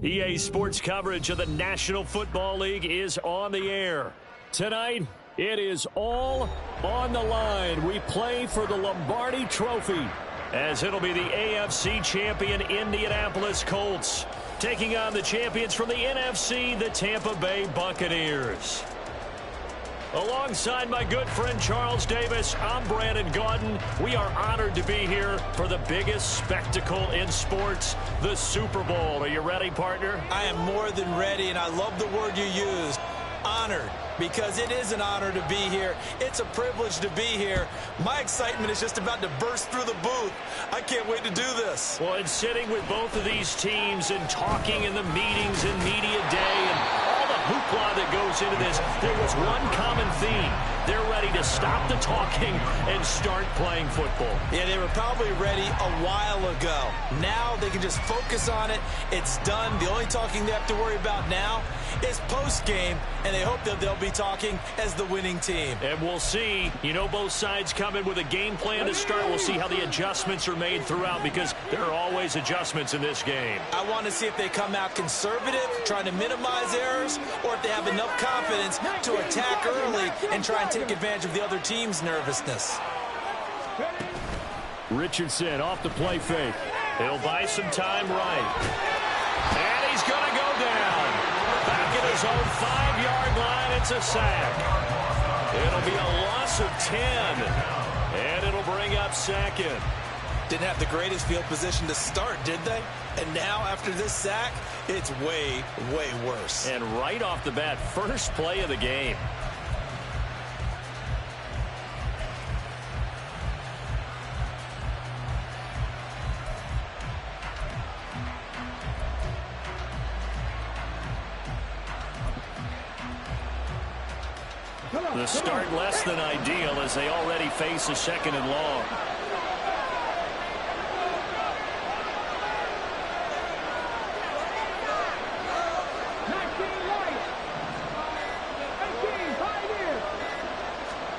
EA Sports coverage of the National Football League is on the air. Tonight, it is all on the line. We play for the Lombardi Trophy, as it'll be the AFC champion Indianapolis Colts taking on the champions from the NFC, the Tampa Bay Buccaneers. Alongside my good friend Charles Davis, I'm Brandon Gaudin. We are honored to be here for the biggest spectacle in sports, the Super Bowl. Are you ready, partner? I am more than ready, and I love the word you used, honored, because it is an honor to be here. It's a privilege to be here. My excitement is just about to burst through the booth. I can't wait to do this. Well, and sitting with both of these teams and talking in the meetings and media day and hoopla that goes into this, there was one common theme. They're ready to stop the talking and start playing football. Yeah, they were probably ready a while ago. Now they can just focus on it. It's done. The only talking they have to worry about now is post-game, and they hope that they'll be talking as the winning team. And we'll see. You know, both sides come in with a game plan to start. We'll see how the adjustments are made throughout, because there are always adjustments in this game. I want to see if they come out conservative, trying to minimize errors, or if they have enough confidence to attack early and try and take advantage of the other team's nervousness. Richardson off the play fake. He'll buy some time right. And he's going to go down. Back at his own 5-yard line, it's a sack. It'll be a loss of 10. And it'll bring up second. Didn't have the greatest field position to start, did they? And now, after this sack, it's way, way worse. And right off the bat, first play of the game. The start less than ideal as they already face a second and long.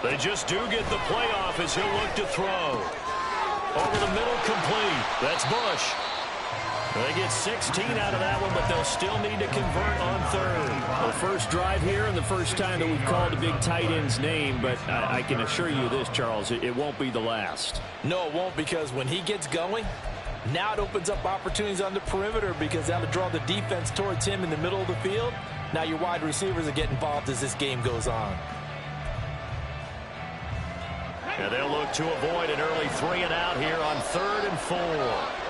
They just do get the playoff as he'll look to throw. Over the middle, complete. That's Bush. They get 16 out of that one, but they'll still need to convert on third. The first drive here and the first time that we've called a big tight end's name, but I can assure you this, Charles, it won't be the last. No, it won't, because when he gets going, now it opens up opportunities on the perimeter, because that'll draw the defense towards him in the middle of the field. Now your wide receivers will get involved as this game goes on. And they'll look to avoid an early 3 and out here on 3rd and 4.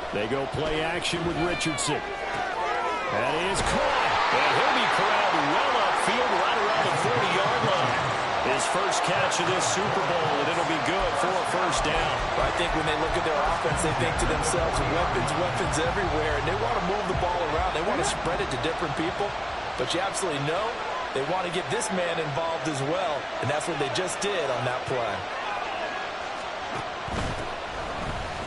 They go play action with Richardson. That is caught. And he'll be corralled well upfield right around the 40-yard line. His first catch of this Super Bowl, and it'll be good for a first down. I think when they look at their offense, they think to themselves, weapons everywhere, and they want to move the ball around. They want to spread it to different people. But you absolutely know they want to get this man involved as well, and that's what they just did on that play.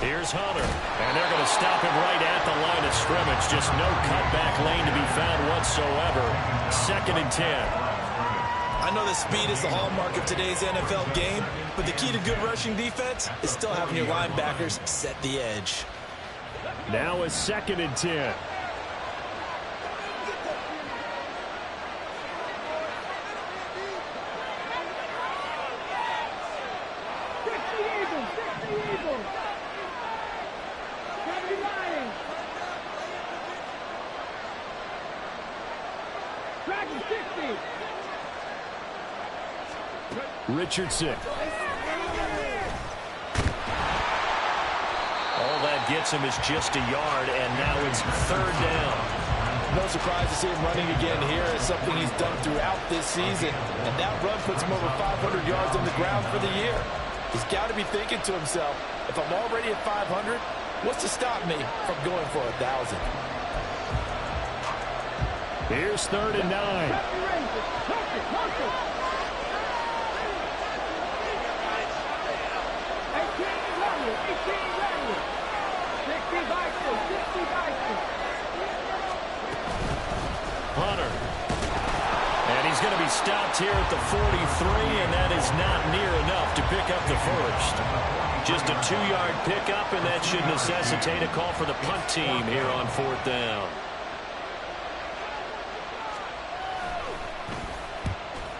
Here's Hunter, and they're going to stop him right at the line of scrimmage. Just no cutback lane to be found whatsoever. 2nd and 10. I know that speed is the hallmark of today's NFL game, but the key to good rushing defense is still having your linebackers set the edge. Now a 2nd and 10. Richardson. All that gets him is just a yard, and now it's 3rd down. No surprise to see him running again here. It's something he's done throughout this season, and that run puts him over 500 yards on the ground for the year. He's got to be thinking to himself, if I'm already at 500, what's to stop me from going for 1,000? Here's 3rd and 9. going to be stopped here at the 43, and that is not near enough to pick up the first. Just a 2-yard pickup, and that should necessitate a call for the punt team here on 4th down.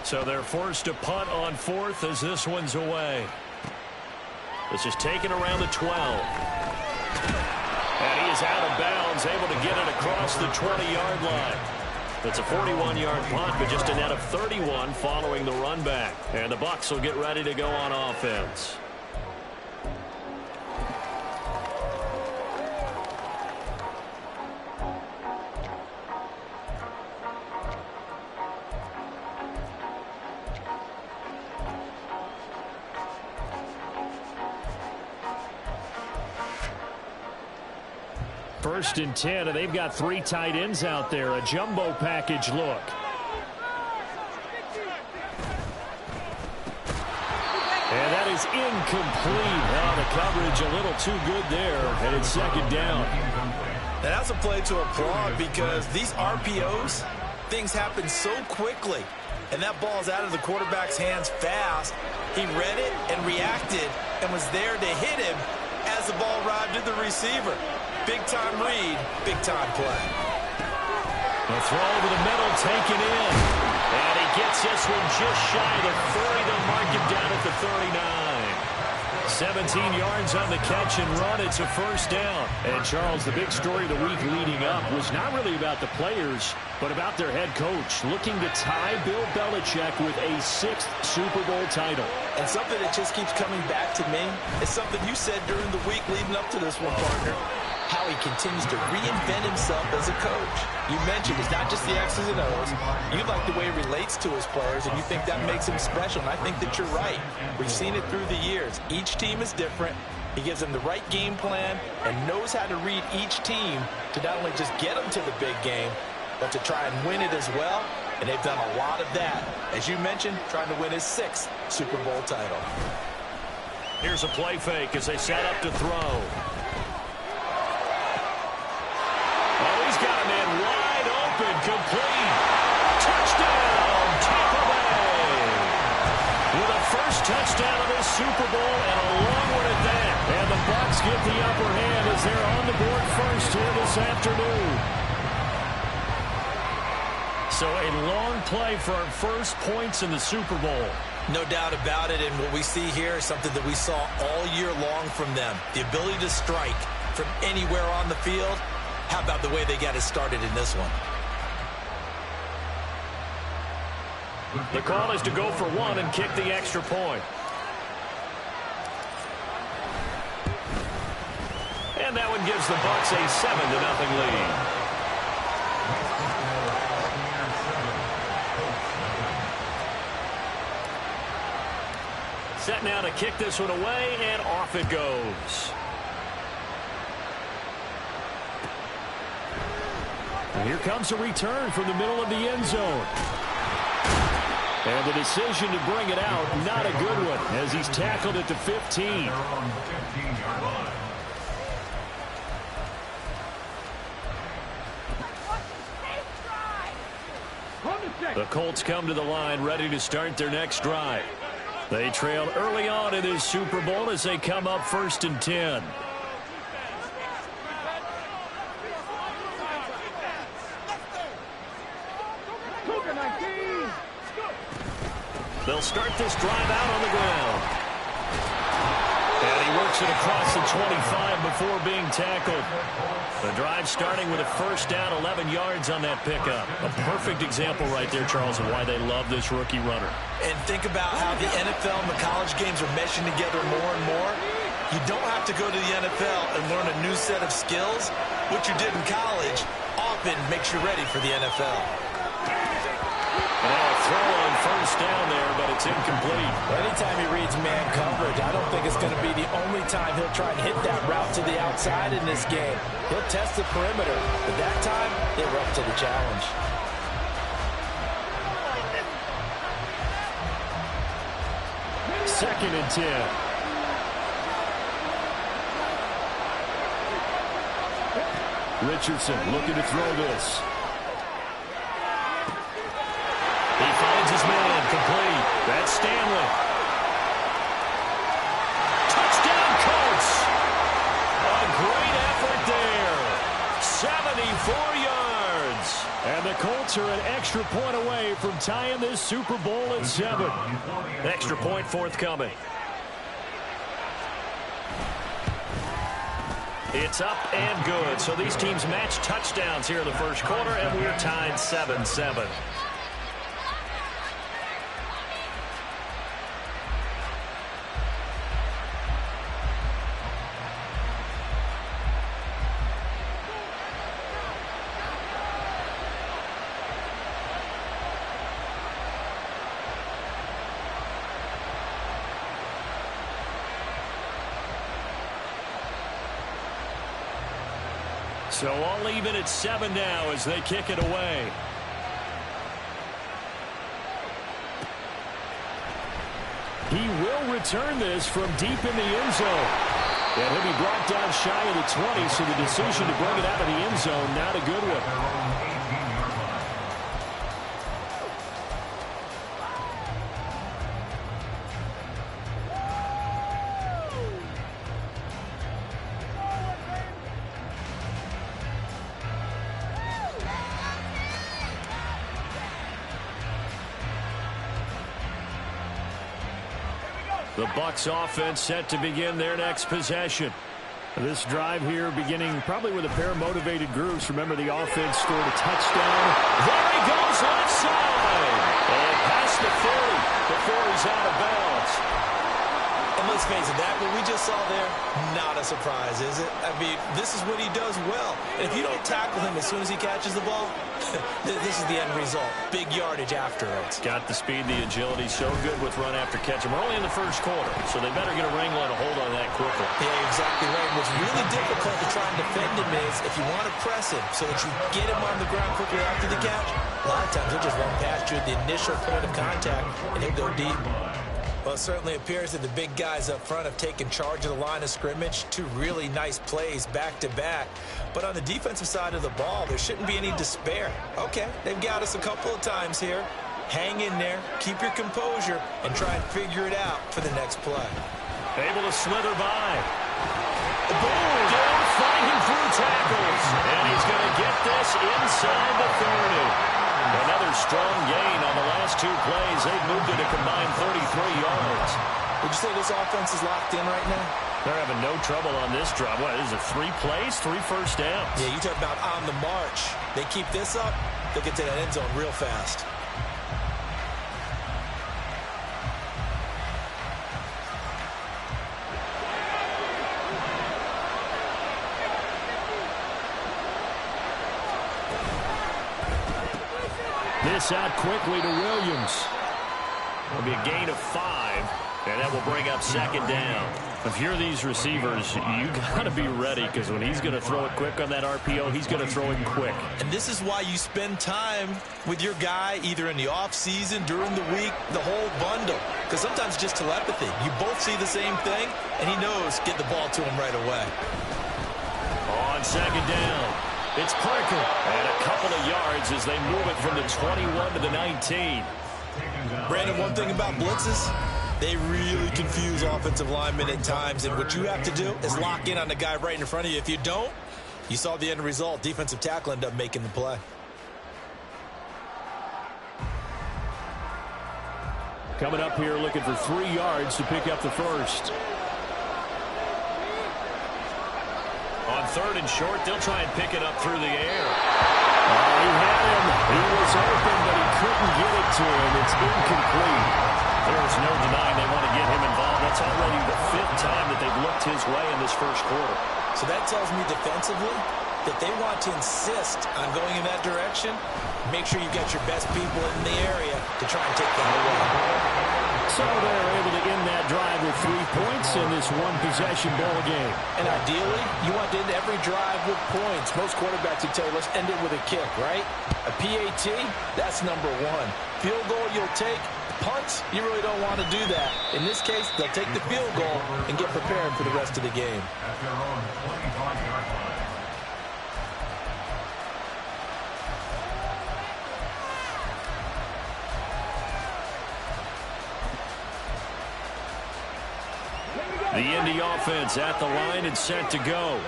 So they're forced to punt on 4th as this one's away. This is taken around the 12. And he is out of bounds, able to get it across the 20-yard line. It's a 41-yard punt, but just a net of 31 following the run back. And the Bucs will get ready to go on offense. First and 10, and they've got 3 tight ends out there. A jumbo package look. And that is incomplete. Oh, the coverage a little too good there, and it's 2nd down. And that's a play to applaud because these RPOs, things happen so quickly. And that ball's out of the quarterback's hands fast. He read it and reacted and was there to hit him as the ball arrived at the receiver. Big-time read, big-time play. The throw over the middle taken in. And he gets this one just shy of the 30. They'll mark him down at the 39. 17 yards on the catch and run. It's a 1st down. And, Charles, the big story of the week leading up was not really about the players, but about their head coach looking to tie Bill Belichick with a 6th Super Bowl title. And something that just keeps coming back to me is something you said during the week leading up to this one, partner. How he continues to reinvent himself as a coach. You mentioned it's not just the X's and O's. You like the way he relates to his players, and you think that makes him special, and I think that you're right. We've seen it through the years. Each team is different. He gives them the right game plan and knows how to read each team to not only just get them to the big game, but to try and win it as well, and they've done a lot of that. As you mentioned, trying to win his 6th Super Bowl title. Here's a play fake as they set up to throw. Complete. Touchdown, Tampa Bay. With a first touchdown of this Super Bowl and a long one at that. And the Bucs get the upper hand as they're on the board first here this afternoon. So a long play for our first points in the Super Bowl. No doubt about it, and what we see here is something that we saw all year long from them. The ability to strike from anywhere on the field. How about the way they got it started in this one? The call is to go for 1 and kick the extra point. And that one gives the Bucs a 7-0 lead. Set now to kick this one away, and off it goes. And here comes a return from the middle of the end zone. And the decision to bring it out, not a good one, as he's tackled at the 15. The Colts come to the line, ready to start their next drive. They trail early on in this Super Bowl as they come up 1st and 10. They'll start this drive out on the ground. And he works it across the 25 before being tackled. The drive starting with a 1st down, 11 yards on that pickup. A perfect example right there, Charles, of why they love this rookie runner. And think about how the NFL and the college games are meshing together more and more. You don't have to go to the NFL and learn a new set of skills. What you did in college often makes you ready for the NFL. Now a throw on 1st down there, but it's incomplete. Anytime he reads man coverage, I don't think it's going to be the only time he'll try and hit that route to the outside in this game. He'll test the perimeter, but that time, they were up to the challenge. Second and 10. Richardson looking to throw this. He Stanley. Touchdown, Colts. A great effort there. 74 yards. And the Colts are an extra point away from tying this Super Bowl at 7. Extra point forthcoming. It's up and good. So these teams match touchdowns here in the first quarter, and we're tied 7-7. So all even at 7 now as they kick it away. He will return this from deep in the end zone. And he'll be brought down shy of the 20, so the decision to bring it out of the end zone, not a good one. The Bucs offense set to begin their next possession. This drive here beginning probably with a pair of motivated groups. Remember, the offense scored a touchdown. There he goes left side. And past the 40 before he's out of bounds. And let's face it, that what we just saw there, not a surprise, is it? I mean, this is what he does well. And if you don't tackle him as soon as he catches the ball, this is the end result. Big yardage afterwards. Got the speed, the agility, so good with run after catch. And we're only in the first quarter, so they better get a wrangle and a hold on that quickly. Yeah, exactly right. What's really difficult to try and defend him is if you want to press him so that you get him on the ground quickly after the catch, a lot of times he'll just run past you at the initial point of contact, and he'll go deep. Well, it certainly appears that the big guys up front have taken charge of the line of scrimmage. 2 really nice plays back-to-back. But on the defensive side of the ball, there shouldn't be any despair. Okay, they've got us a couple of times here. Hang in there, keep your composure, and try and figure it out for the next play. Able to slither by. Boom! Still fighting through tackles. And he's going to get this inside the 30. Another strong gain on the last 2 plays. They've moved it a combined 33 yards. Would you say this offense is locked in right now? They're having no trouble on this drive. What, is it 3 plays, 3 first downs? Yeah, you talk about on the march. They keep this up, they'll get to that end zone real fast. This out quickly to Williams. It'll be a gain of 5, and that will bring up 2nd down. If you're these receivers, you got to be ready, because when he's going to throw it quick on that RPO, he's going to throw it quick. And this is why you spend time with your guy either in the offseason, during the week, the whole bundle. Because sometimes it's just telepathy. You both see the same thing, and he knows get the ball to him right away. On 2nd down. It's Parker, and a couple of yards as they move it from the 21 to the 19. Brandon, one thing about blitzes, they really confuse offensive linemen at times, and what you have to do is lock in on the guy right in front of you. If you don't, you saw the end result. Defensive tackle ended up making the play. Coming up here looking for 3 yards to pick up the first. On 3rd and short, they'll try and pick it up through the air. He had him. He was open, but he couldn't get it to him. It's incomplete. There's no denying they want to get him involved. That's already the 5th time that they've looked his way in this first quarter. So that tells me defensively that they want to insist on going in that direction. Make sure you've got your best people in the area to try and take that away. So they're able to end that drive with 3 points in this one-possession ball game. And ideally, you want to end every drive with points. Most quarterbacks would tell you, let's end it with a kick, right? A PAT, that's number 1. Field goal you'll take. Punts, you really don't want to do that. In this case, they'll take the field goal and get prepared for the rest of the game. The Indy offense at the line and set to go.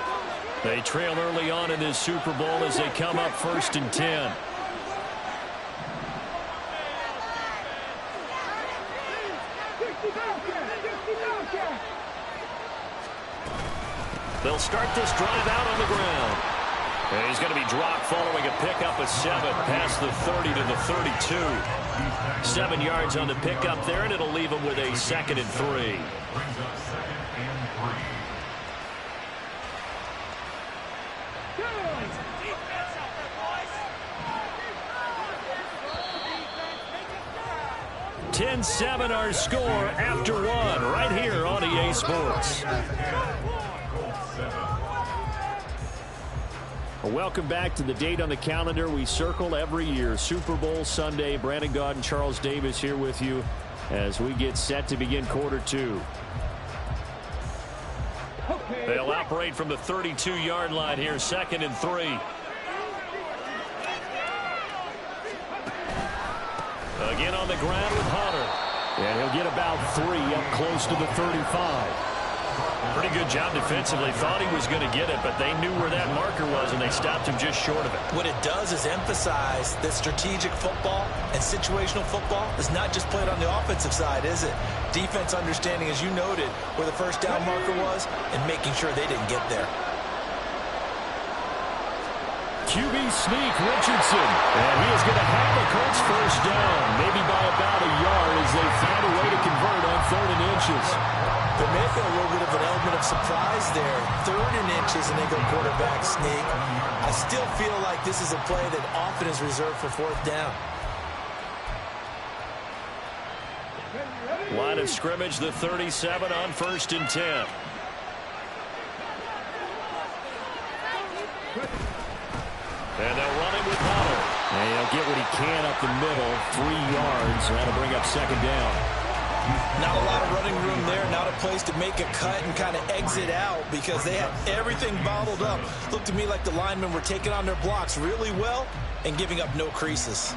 They trail early on in this Super Bowl as they come up 1st and 10. They'll start this drive out on the ground. And he's going to be dropped following a pickup of 7 past the 30 to the 32. 7 yards on the pickup there, and it'll leave him with a 2nd and 3. $10-7 our score after 1 right here on EA Sports. Welcome back to the date on the calendar we circle every year. Super Bowl Sunday. Brandon Gaudin, Charles Davis here with you as we get set to begin quarter 2. They'll operate from the 32-yard line here, 2nd and 3. Again on the ground with Hunter. And he'll get about 3 up close to the 35. Pretty good job defensively. Thought he was going to get it, but they knew where that marker was, and they stopped him just short of it. What it does is emphasize that strategic football and situational football is not just played on the offensive side, is it? Defense understanding, as you noted, where the first down marker was and making sure they didn't get there. QB sneak, Richardson. And he is going to have a Colts first down, maybe by about a yard as they found a way to convert on 3rd and inches. There may have been a little bit of an element of surprise there. 3rd and inches, and they go quarterback sneak. I still feel like this is a play that often is reserved for 4th down. Line of scrimmage, the 37 on 1st and 10. And they'll run it with Hunter. And he'll get what he can up the middle, 3 yards. That'll bring up 2nd down. Not a lot of running room there, not a place to make a cut and kind of exit out because they had everything bottled up. Looked to me like the linemen were taking on their blocks really well and giving up no creases.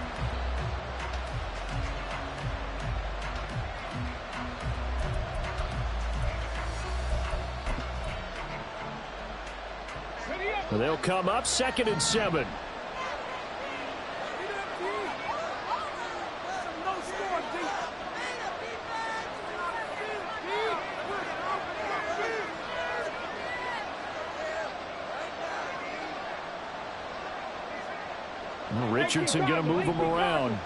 And they'll come up 2nd and 7. Richardson going to move him around.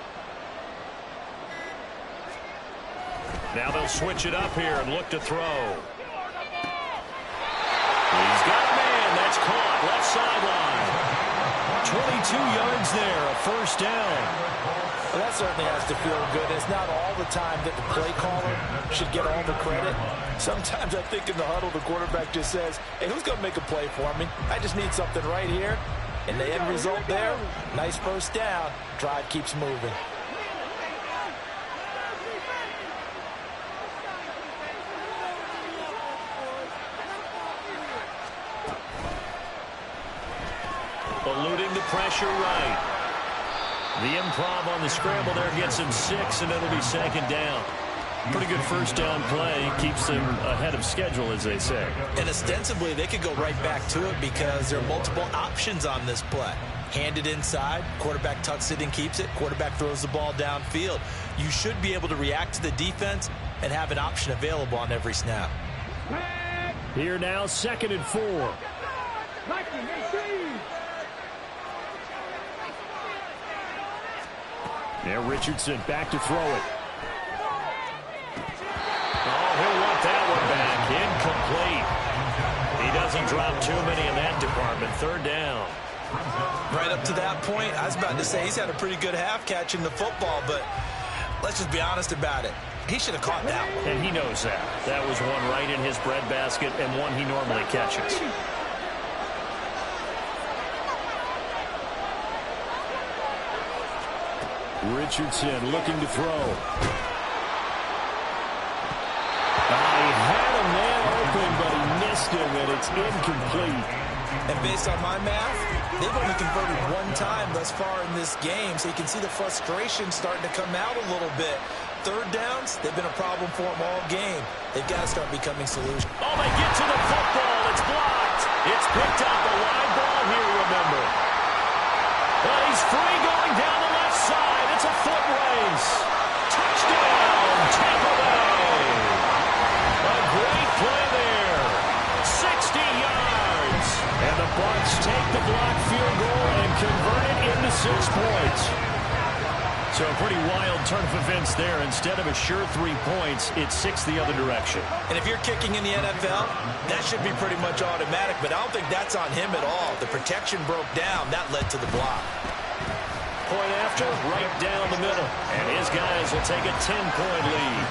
Now they'll switch it up here and look to throw. He's got a man. That's caught. Left sideline. 22 yards there. A first down. Well, that certainly has to feel good. It's not all the time that the play caller should get all the credit. Sometimes I think in the huddle, the quarterback just says, hey, who's going to make a play for me? I just need something right here. And the end result there, nice first down. Drive keeps moving. Eluding the pressure right. The improv on the scramble there gets him 6, and it'll be 2nd down. Pretty good first down play. Keeps them ahead of schedule, as they say. And ostensibly, they could go right back to it because there are multiple options on this play. Handed inside, quarterback tucks it and keeps it, quarterback throws the ball downfield. You should be able to react to the defense and have an option available on every snap. Here now, 2nd and 4. Now Richardson back to throw it. Oh, he'll want that one back. Incomplete. He doesn't drop too many in that department. 3rd down. Right up to that point, I was about to say he's had a pretty good half catching the football, but let's just be honest about it. He should have caught that one. And he knows that. That was one right in his breadbasket and one he normally catches. Richardson looking to throw. He had a man open, but he missed him, and it's incomplete. And based on my math, they've only converted 1 time thus far in this game, so you can see the frustration starting to come out a little bit. third downs, they've been a problem for them all game. They've got to start becoming solutions. Oh, they get to the football. It's blocked. It's picked up. A wide ball here, remember. But he's free going down the left side. It's a foot race. Touchdown, Tampa Bay. A great play there. 60 yards. And the Bucs take the blocked field goal and convert it into 6 points. So a pretty wild turn of events there. Instead of a sure 3 points, it's 6 the other direction. And if you're kicking in the NFL, that should be pretty much automatic, but I don't think that's on him at all. The protection broke down. That led to the block. Point after, right down the middle. And his guys will take a 10-point lead.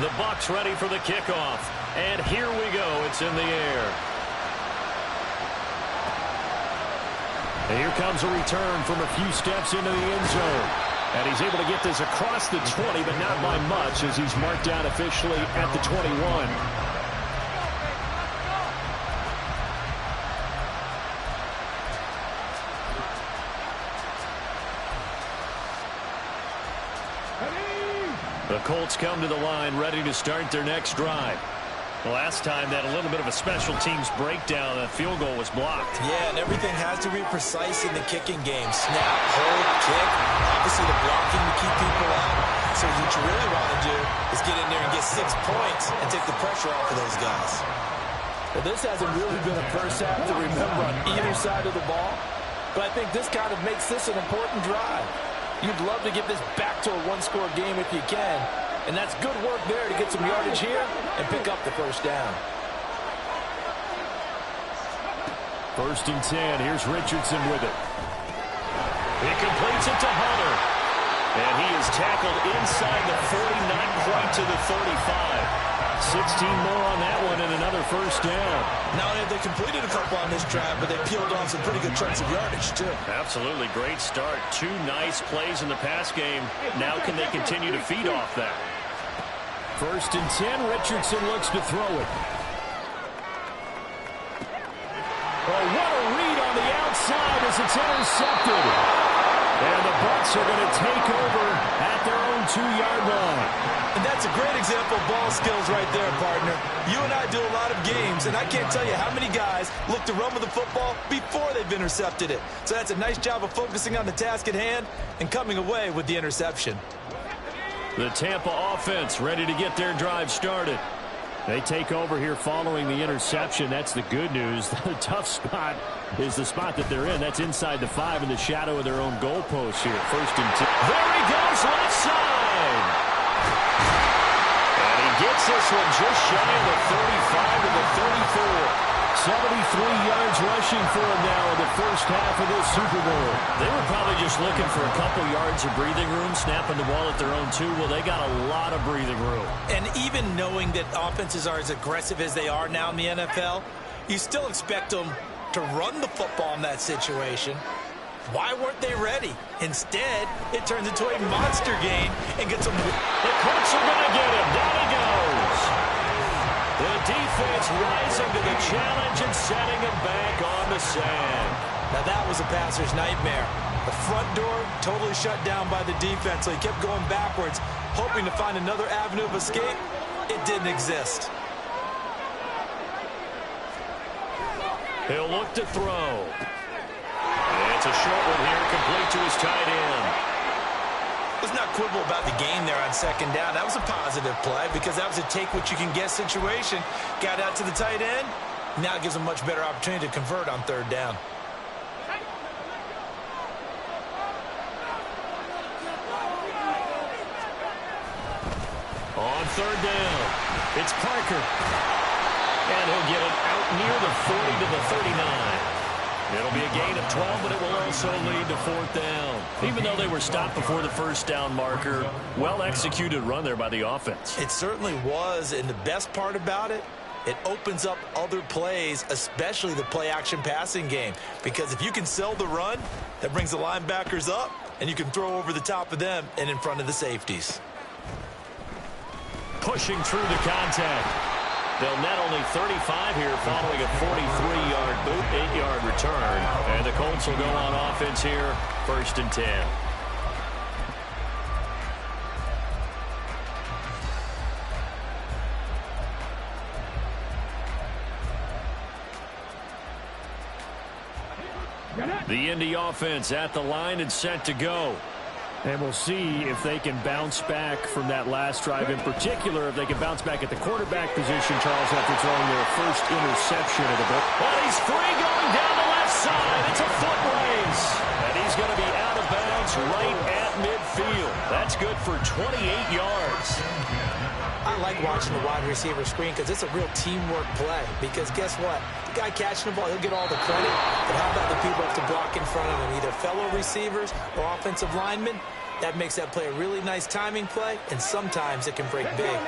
The Bucs ready for the kickoff. And here we go. It's in the air. And here comes a return from a few steps into the end zone. And he's able to get this across the 20, but not by much, as he's marked down officially at the 21. The Colts come to the line ready to start their next drive. The last time that a little bit of a special teams breakdown, that field goal was blocked. Yeah, and everything has to be precise in the kicking game. Snap, hold, kick, obviously the blocking to keep people out. So what you really want to do is get in there and get 6 points and take the pressure off of those guys. Well, this hasn't really been a first half to remember on either side of the ball, but I think this kind of makes this an important drive. You'd love to get this back to a one-score game if you can. And that's good work there to get some yardage here and pick up the first down. 1st and 10. Here's Richardson with it. He completes it to Hunter. And he is tackled inside the 40, not quite to the 35. 16 more on that one and another first down. Now they completed a couple on this drive, but they peeled off some pretty good chunks of yardage, too. Absolutely great start. 2 nice plays in the pass game. Now can they continue to feed off that? 1st and 10. Richardson looks to throw it. Oh, what a read on the outside as it's intercepted. And the Bucs are going to take over at their own 2-yard line. And that's a great example of ball skills right there, partner. You and I do a lot of games, and I can't tell you how many guys look to run with the football before they've intercepted it. So that's a nice job of focusing on the task at hand and coming away with the interception. The Tampa offense ready to get their drive started. They take over here following the interception. That's the good news. The tough spot is the spot that they're in. That's inside the 5 in the shadow of their own goalpost here. 1st and 10. There he goes, left side. And he gets this one just shy of the 35 to the 34. 73 yards rushing for him now in the first half of this Super Bowl. They were probably just looking for a couple yards of breathing room, snapping the ball at their own 2. Well, they got a lot of breathing room. And even knowing that offenses are as aggressive as they are now in the NFL, you still expect them to run the football in that situation. Why weren't they ready? Instead, it turns into a monster game and gets them. The Colts are going to get him. Down he goes. The defense rising to the challenge and setting him back on the sand. Now that was a passer's nightmare. The front door totally shut down by the defense, so he kept going backwards, hoping to find another avenue of escape. It didn't exist. He'll look to throw. And it's a short one here, complete to his tight end. Let's not quibble about the gain there on 2nd down. That was a positive play because that was a take-what-you-can-get situation. Got out to the tight end. Now it gives them a much better opportunity to convert on 3rd down. On 3rd down, it's Parker. And he'll get it out near the 40 to the 39. It'll be a gain of 12, but it will also lead to 4th down. Even though they were stopped before the first down marker, well-executed run there by the offense. It certainly was, and the best part about it, it opens up other plays, especially the play-action passing game. Because if you can sell the run, that brings the linebackers up, and you can throw over the top of them and in front of the safeties. Pushing through the contact. They'll net only 35 here following a 43-yard boot, 8-yard return. And the Colts will go on offense here, 1st and 10. The Indy offense at the line and set to go. And we'll see if they can bounce back from that last drive. In particular, if they can bounce back at the quarterback position, Charles, after throwing their first interception of the ball. Well, he's free going down the left side. It's a foot race. And he's going to be out of bounds right at midfield. That's good for 28 yards. I like watching the wide receiver screen because it's a real teamwork play. Because guess what? The guy catching the ball, he'll get all the credit. But how about the people who have to block in front of him, either fellow receivers or offensive linemen? That makes that play a really nice timing play, and sometimes it can break big.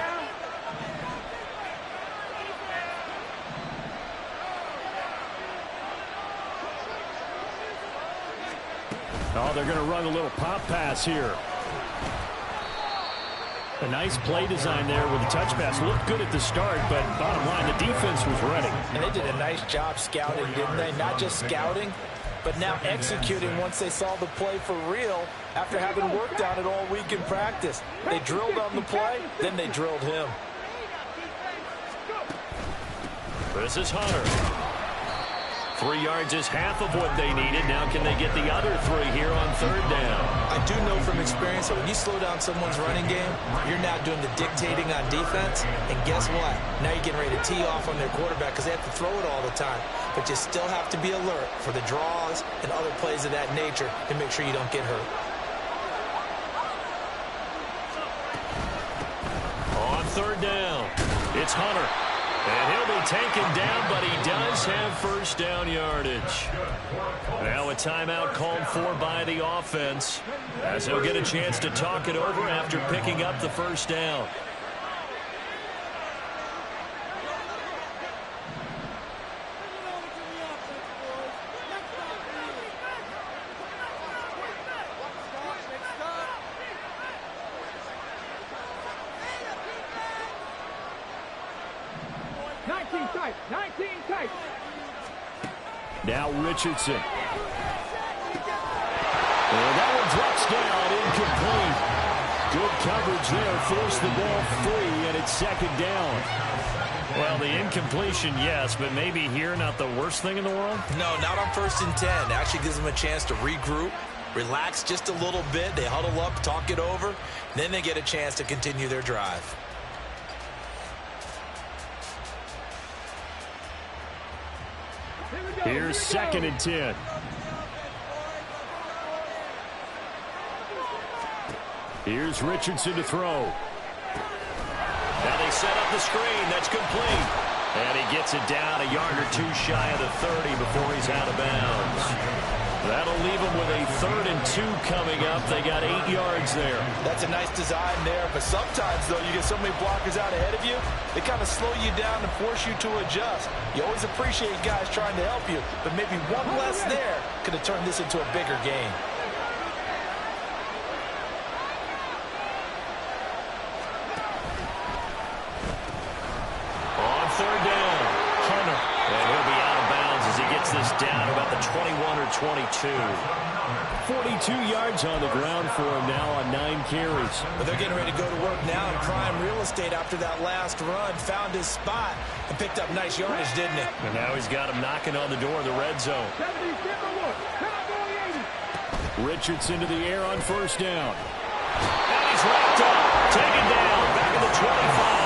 Oh, they're going to run a little pop pass here. A nice play design there with the touch pass. Looked good at the start, but bottom line, the defense was ready. And they did a nice job scouting, didn't they? Not just scouting, but now executing once they saw the play for real after having worked on it all week in practice. They drilled on the play, then they drilled him. This is Hunter. 3 yards is half of what they needed. Now can they get the other 3 here on 3rd down? I do know from experience that when you slow down someone's running game, you're now doing the dictating on defense. And guess what? Now you're getting ready to tee off on their quarterback because they have to throw it all the time. But you still have to be alert for the draws and other plays of that nature to make sure you don't get hurt. On 3rd down, it's Hunter. And he'll be taken down, but he does have 1st down yardage. Now a timeout called for by the offense, as he'll get a chance to talk it over after picking up the 1st down. Now Richardson. And that one drops down, incomplete. Good coverage there, forced the ball free, and it's 2nd down. Well, the incompletion, yes, but maybe here not the worst thing in the world? No, not on 1st and 10. Actually gives them a chance to regroup, relax just a little bit. They huddle up, talk it over, then they get a chance to continue their drive. Here's 2nd and 10. Here's Richardson to throw. Now they set up the screen. That's complete. And he gets it down a yard or 2 shy of the 30 before he's out of bounds. That'll leave them with a 3rd and 2 coming up. They got 8 yards there. That's a nice design there, but sometimes, though, you get so many blockers out ahead of you, they kind of slow you down and force you to adjust. You always appreciate guys trying to help you, but maybe one less there could have turned this into a bigger game. On 3rd down, Hunter. And he'll be out of bounds as he gets this down about the 21 or 22. 42 yards on the ground for him now on 9 carries. But they're getting ready to go to work now in prime real estate after that last run. Found his spot and picked up nice yardage, didn't he? And now he's got him knocking on the door of the red zone. Richardson to the air on 1st down. And he's wrapped up. Taken down. Back at the 25.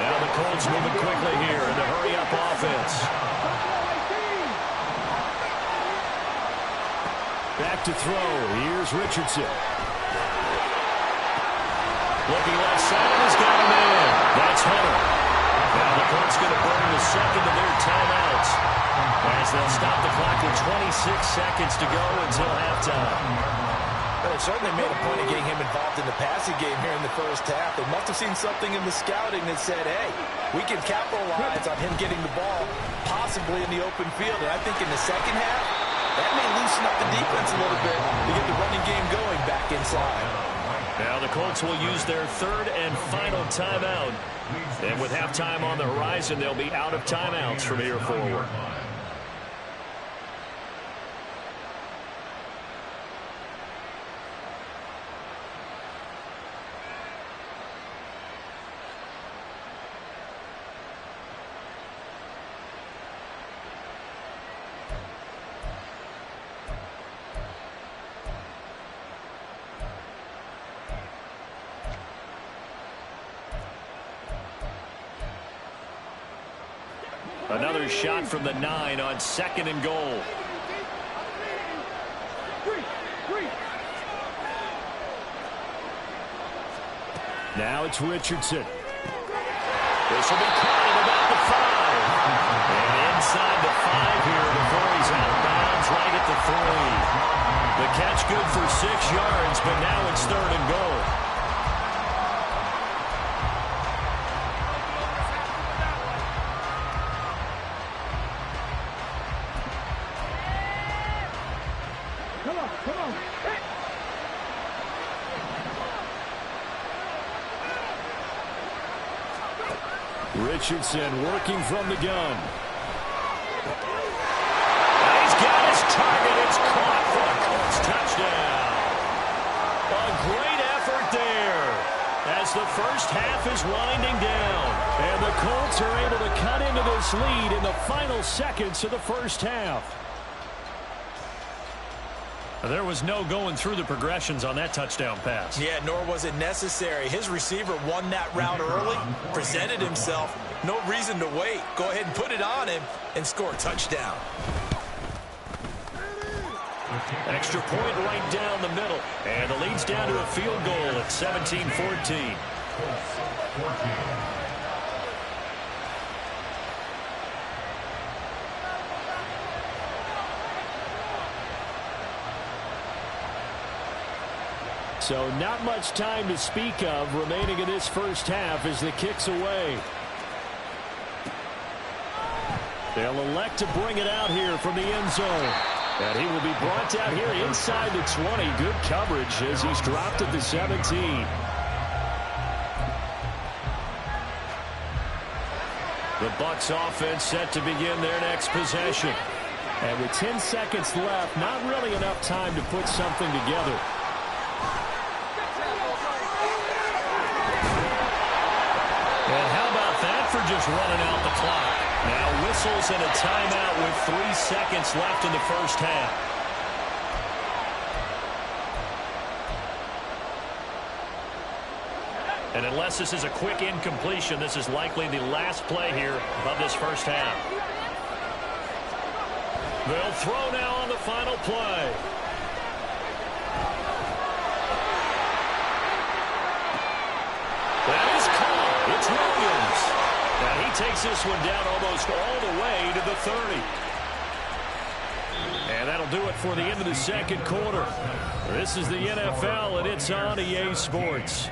Now the Colts moving quickly here in the hurry-up offense. Back to throw. Here's Richardson. Looking left side. He's got him in. That's Hunter. Now the Colts going to burn the 2nd of their timeouts as they'll stop the clock with 26 seconds to go until halftime. Well, they certainly made a point of getting him involved in the passing game here in the 1st half. They must have seen something in the scouting that said, hey, we can capitalize on him getting the ball possibly in the open field. And I think in the 2nd half, that may loosen up the defense a little bit to get the running game going back inside. Now the Colts will use their third and final timeout. And with halftime on the horizon, they'll be out of timeouts from here forward. Another shot from the 9 on 2nd and goal. Now it's Richardson. This will be caught at about the 5. And inside the 5 here before he's out of bounds right at the 3. The catch good for 6 yards, but now it's 3rd and goal. Richardson working from the gun. He's got his target. It's caught for a Colts touchdown. A great effort there as the first half is winding down. And the Colts are able to cut into this lead in the final seconds of the first half. There was no going through the progressions on that touchdown pass. Yeah, nor was it necessary. His receiver won that route early, presented himself. No reason to wait. Go ahead and put it on him and score a touchdown. Extra point right down the middle. And the lead's down to a field goal at 17-14. So not much time to speak of remaining in this first half as the kick's away. They'll elect to bring it out here from the end zone. And he will be brought out here inside the 20. Good coverage as he's dropped at the 17. The Bucs offense set to begin their next possession. And with 10 seconds left, not really enough time to put something together. And how about that for just running out the clock? Now whistles and a timeout with 3 seconds left in the first half. And unless this is a quick incompletion, this is likely the last play here of this first half. They'll throw now on the final play. That is caught. It's Williams. And he takes this one down almost all the way to the 30. And that'll do it for the end of the second quarter. This is the NFL, and it's on EA Sports.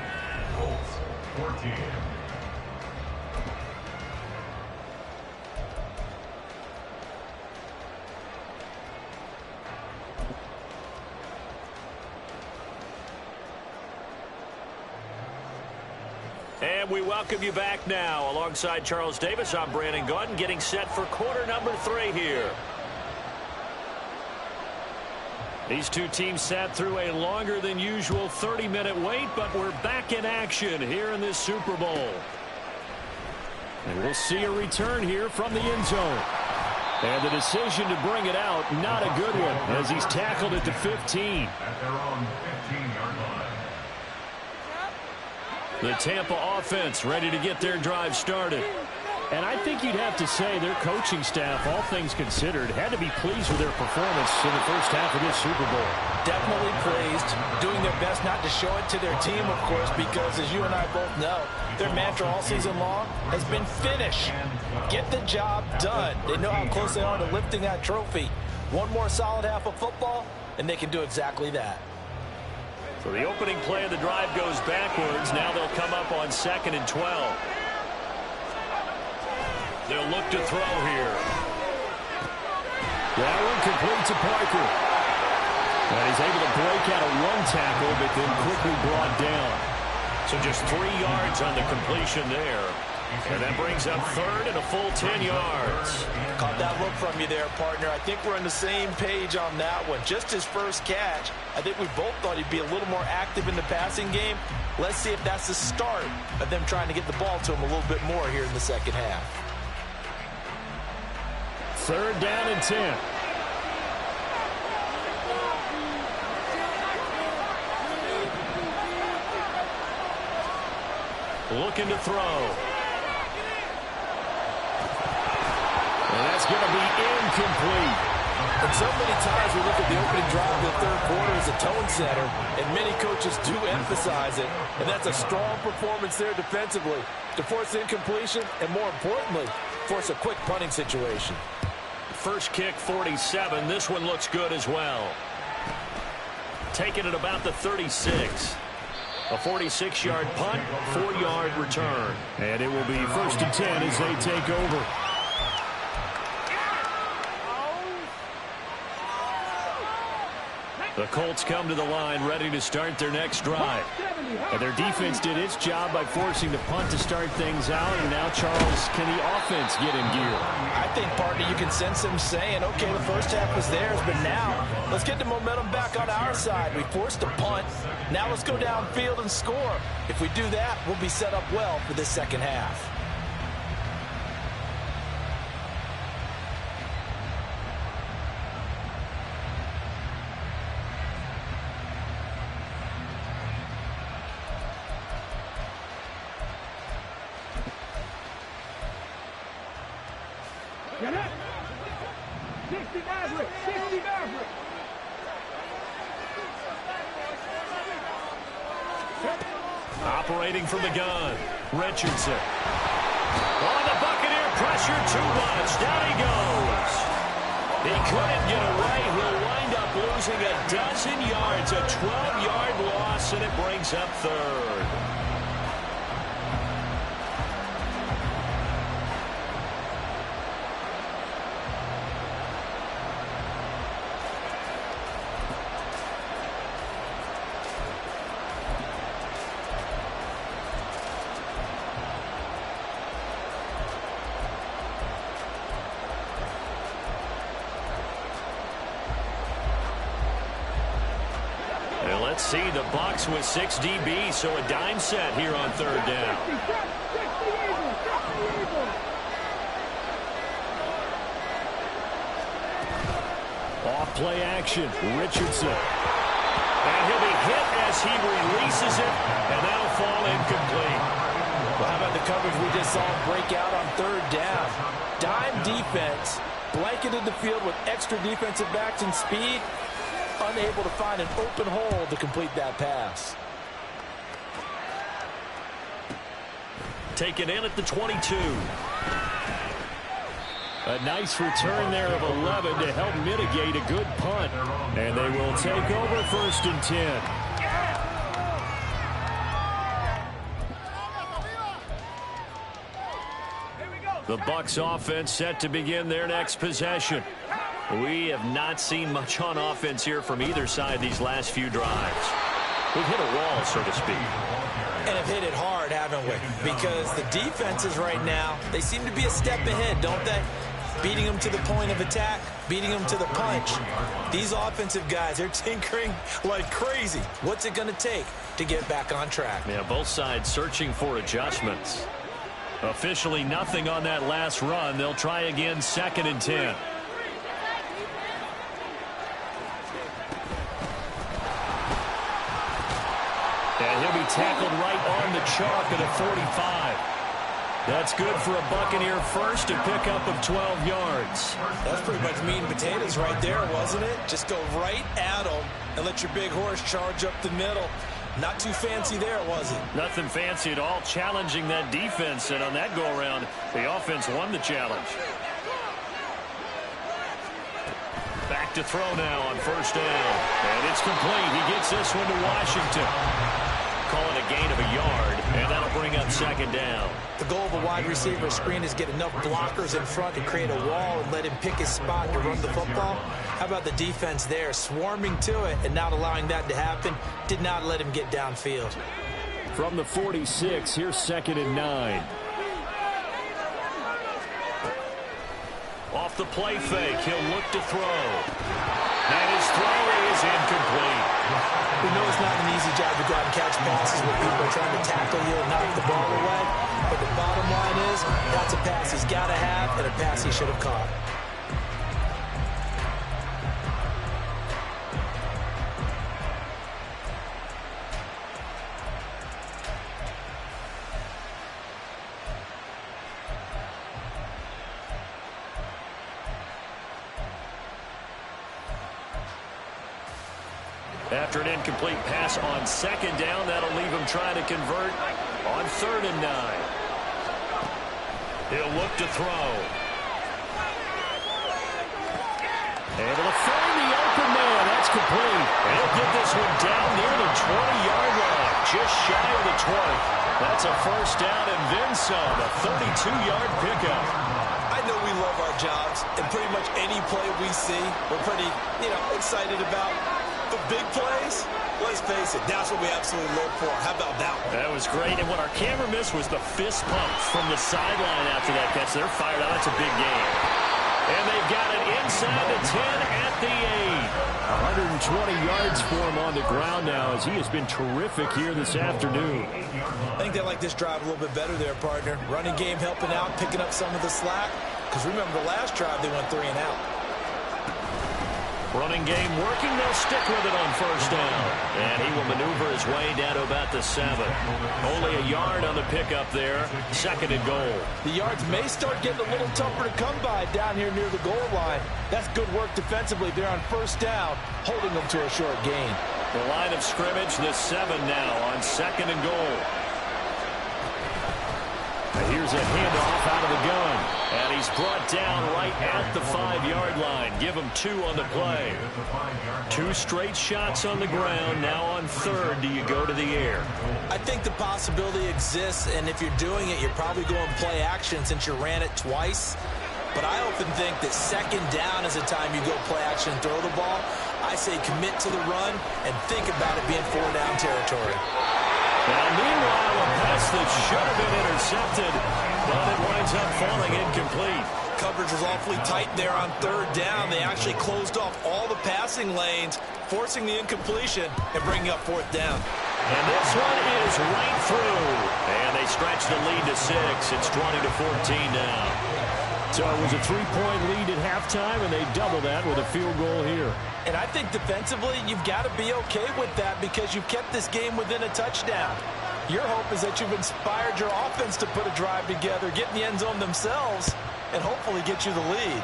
And we welcome you back now. Alongside Charles Davis, I'm Brandon Gaudin, getting set for quarter number 3 here. These two teams sat through a longer than usual 30-minute wait, but we're back in action here in this Super Bowl. And we'll see a return here from the end zone. And the decision to bring it out, not a good one, as he's tackled at the 15. At their own 15-yard line. The Tampa offense ready to get their drive started. And I think you'd have to say their coaching staff, all things considered, had to be pleased with their performance in the first half of this Super Bowl. Definitely pleased, doing their best not to show it to their team, of course, because as you and I both know, their mantra all season long has been finish. Get the job done. They know how close they are to lifting that trophy. One more solid half of football, and they can do exactly that. So the opening play of the drive goes backwards. Now they'll come up on 2nd and 12. They'll look to throw here. That one complete to Parker. And he's able to break out of one tackle, but then quickly brought down. So just 3 yards on the completion there. And that brings up third and a full 10 yards. Caught that look from you there, partner. I think we're on the same page on that one. Just his first catch. I think we both thought he'd be a little more active in the passing game. Let's see if that's the start of them trying to get the ball to him a little bit more here in the second half. Third down and 10. Looking to throw. And that's going to be incomplete. And so many times we look at the opening drive of the third quarter as a tone setter, and many coaches do emphasize it. And that's a strong performance there defensively to force incompletion and, more importantly, force a quick punting situation. First kick, 47. This one looks good as well. Taking it about the 36. A 46-yard punt, 4-yard return. And it will be first and 10 as they take over. The Colts come to the line ready to start their next drive. And their defense did its job by forcing the punt to start things out. And now, Charles, can the offense get in gear? I think, partner, you can sense them saying, okay, the first half was theirs, but now let's get the momentum back on our side. We forced a punt. Now let's go downfield and score. If we do that, we'll be set up well for this second half. Operating from the gun, Richardson. Oh, the Buccaneer pressure too much. Down he goes. He couldn't get away. He'll wind up losing a dozen yards, a 12-yard loss, and it brings up third. Let's see, the Bucs with 6 DBs, so a dime set here on third down. Off play action, Richardson. And he'll be hit as he releases it, and that'll fall incomplete. Well, how about the coverage we just saw break out on third down? Dime defense, blanketed the field with extra defensive backs and speed. Unable to find an open hole to complete that pass. Taken in at the 22. A nice return there of 11 to help mitigate a good punt. And they will take over first and 10. The Bucs offense set to begin their next possession. We have not seen much on offense here from either side these last few drives. We've hit a wall, so to speak. And have hit it hard, haven't we? Because the defenses right now, they seem to be a step ahead, don't they? Beating them to the point of attack, beating them to the punch. These offensive guys are tinkering like crazy. What's it going to take to get back on track? Yeah, both sides searching for adjustments. Officially nothing on that last run. They'll try again, second and 10. And he'll be tackled right on the chalk at a 45. That's good for a Buccaneer first, a pickup of 12 yards. That's pretty much meat and potatoes right there, wasn't it? Just go right at them and let your big horse charge up the middle. Not too fancy there, was it? Nothing fancy at all, challenging that defense, and on that go-around, the offense won the challenge. Back to throw now on first down. And it's complete. He gets this one to Washington. Call it a gain of a yard, and that'll bring up second down. The goal of a wide receiver screen is get enough blockers in front to create a wall and let him pick his spot to run the football. How about the defense there, swarming to it and not allowing that to happen? Did not let him get downfield. From the 46, here's 2nd and 9. Off the play fake, he'll look to throw. And his throw is incomplete. We know it's not an easy job to go out and catch passes when people are trying to tackle you and knock the ball away. But the bottom line is, that's a pass he's got to have and a pass he should have caught. After an incomplete pass on 2nd down, that'll leave him trying to convert on 3rd and 9. He'll look to throw. Able to find the open man. That's complete. And he'll get this one down near the 20-yard line, just shy of the 20. That's a 1st down and then some, a 32-yard pickup. I know we love our jobs, and pretty much any play we see, we're pretty, excited about. The big plays, let's face it, that's what we absolutely look for. How about that one? That was great, and what our camera missed was the fist pump from the sideline after that catch. They're fired out. That's a big game. And they've got it inside the 10 at the 8. 120 yards for him on the ground now as he has been terrific here this afternoon. I think they like this drive a little bit better there, partner. Running game helping out, picking up some of the slack. Because remember the last drive, they went 3 and out. Running game working. They'll stick with it on 1st down. And he will maneuver his way down to about the 7. Only a yard on the pickup there. 2nd and goal. The yards may start getting a little tougher to come by down here near the goal line. That's good work defensively there on 1st down, holding them to a short gain. The line of scrimmage, the 7 now on 2nd and goal. And here's a handoff out of the gun. And he's brought down right at the 5-yard line. Give him 2 on the play. 2 straight shots on the ground. Now on 3rd, do you go to the air? I think the possibility exists, and if you're doing it, you're probably going play action since you ran it twice. But I often think that 2nd down is the time you go play action and throw the ball. I say commit to the run and think about it being 4-down territory. Now, meanwhile, a pass that should have been intercepted, but it winds up falling incomplete. Coverage was awfully tight there on 3rd down. They actually closed off all the passing lanes, forcing the incompletion and bringing up 4th down. And this one is right through. And they stretch the lead to 6. It's 20-14 now. So it was a 3-point lead at halftime, and they double that with a field goal here. And I think defensively, you've got to be okay with that because you've kept this game within a touchdown. Your hope is that you've inspired your offense to put a drive together, get in the end zone themselves, and hopefully get you the lead.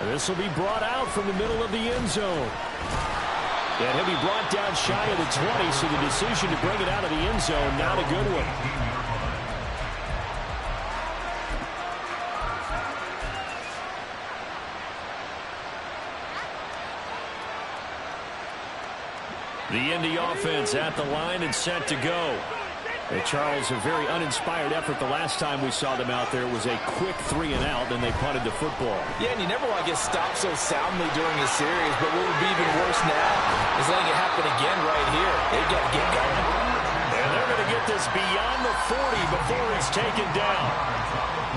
And this will be brought out from the middle of the end zone. And he'll be brought down shy of the 20, so the decision to bring it out of the end zone, not a good one. The Indy offense at the line and set to go. Hey, Charles, a very uninspired effort the last time we saw them out there. It was a quick 3 and out, then they punted the football. Yeah, and you never want to get stopped so soundly during a series, but what would be even worse now is letting it happen again right here. They've got to get going. And they're going to get this beyond the 40 before he's taken down.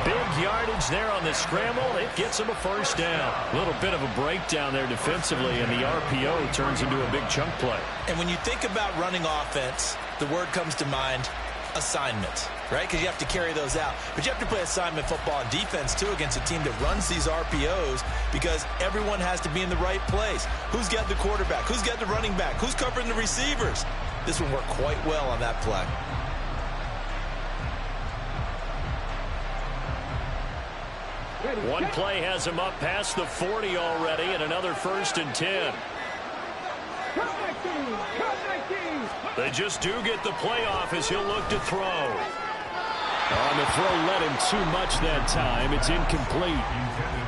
Big yardage there on the scramble. It gets him a 1st down. A little bit of a breakdown there defensively, and the RPO turns into a big chunk play. And when you think about running offense, the word comes to mind, assignment, right? Because you have to carry those out. But you have to play assignment football on defense, too, against a team that runs these RPOs because everyone has to be in the right place. Who's got the quarterback? Who's got the running back? Who's covering the receivers? This will work quite well on that play. One play has him up past the 40 already, and another 1st and 10. They just do get the play off as he'll look to throw. On the throw led him too much that time. It's incomplete.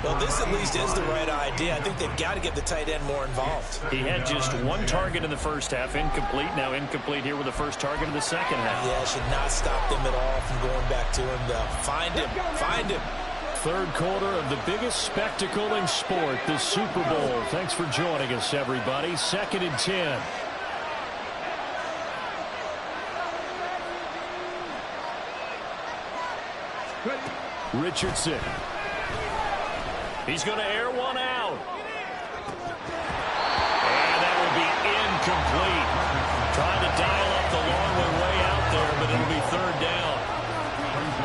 Well, this at least is the right idea. I think they've got to get the tight end more involved. He had just 1 target in the first half, incomplete. Now incomplete here with the first target in the second half. Yeah, should not stop them at all from going back to him, though. Find him. Find him. Third quarter of the biggest spectacle in sport, the Super Bowl. Thanks for joining us, everybody. 2nd and 10. Richardson. He's going to air one out. And that will be incomplete. Trying to dial up the long way out there, but it'll be 3rd down.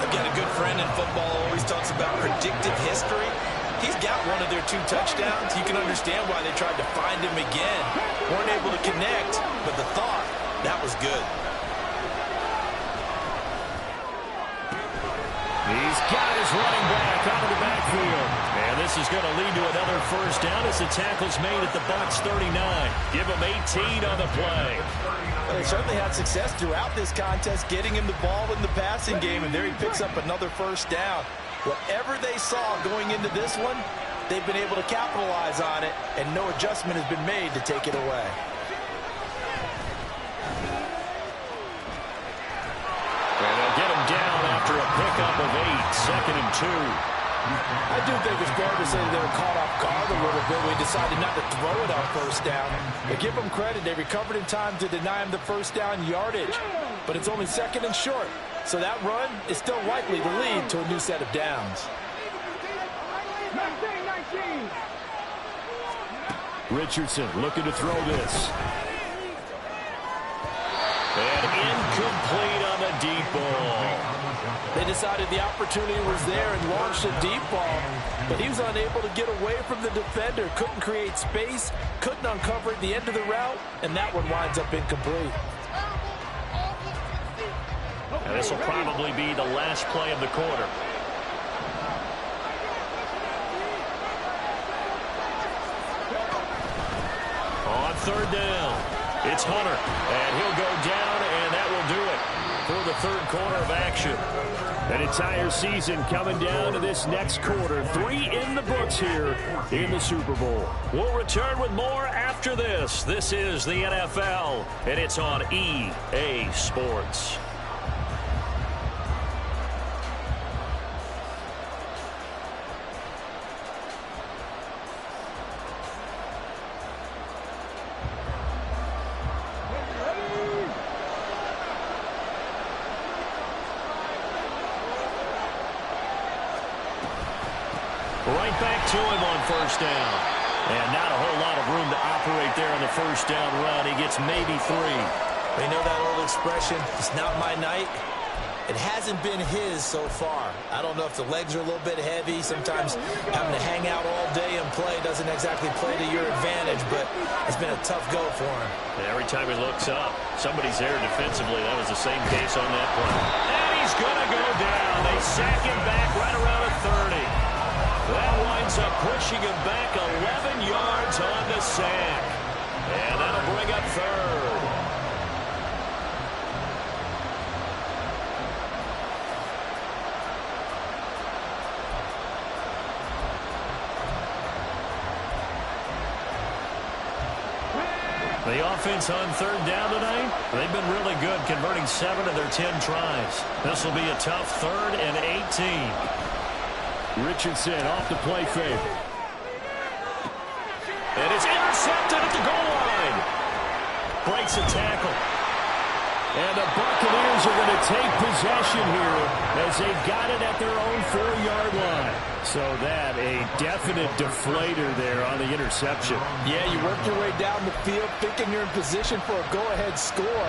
I've got a good friend in football who always talks about predictive history. He's got one of their 2 touchdowns. You can understand why they tried to find him again. Weren't able to connect, but the thought, that was good. He's got his running back out of the backfield. And this is going to lead to another 1st down as the tackle's made at the Bucs 39. Give him 18 on the play. Well, they certainly had success throughout this contest getting him the ball in the passing game, and there he picks up another 1st down. Whatever they saw going into this one, they've been able to capitalize on it, and no adjustment has been made to take it away. And they'll get him down after a pickup of 8, 2nd and 2. I do think it's fair to say they were caught off guard a little bit when they decided not to throw it on 1st down. But give them credit, they recovered in time to deny him the 1st down yardage. But it's only 2nd and short, so that run is still likely to lead to a new set of downs. Richardson looking to throw this. And incomplete on the deep ball. They decided the opportunity was there and launched a deep ball, but he was unable to get away from the defender, couldn't create space, couldn't uncover at the end of the route, and that one winds up incomplete. And this will probably be the last play of the quarter. On 3rd down, it's Hunter, and he'll go down, and that will do it for the 3rd quarter of action. An entire season coming down to this next quarter. 3 in the books here in the Super Bowl. We'll return with more after this. This is the NFL, and it's on EA Sports. Right back to him on 1st down. And not a whole lot of room to operate there on the 1st down run. He gets maybe 3. They know that old expression, it's not my night. It hasn't been his so far. I don't know if the legs are a little bit heavy. Sometimes having to hang out all day and play doesn't exactly play to your advantage, but it's been a tough go for him. And every time he looks up, somebody's there defensively. That was the same case on that play. And he's going to go down. They sack him back right around at 30. That winds up pushing him back 11 yards on the sack. And that'll bring up 3rd. The offense on 3rd down tonight, they've been really good, converting 7 of their 10 tries. This will be a tough 3rd and 18. Richardson off the play fake. And it's intercepted at the goal line. Breaks a tackle. And the Buccaneers are going to take possession here as they've got it at their own 4-yard line. So that a definite deflator there on the interception. Yeah, you work your way down the field thinking you're in position for a go-ahead score.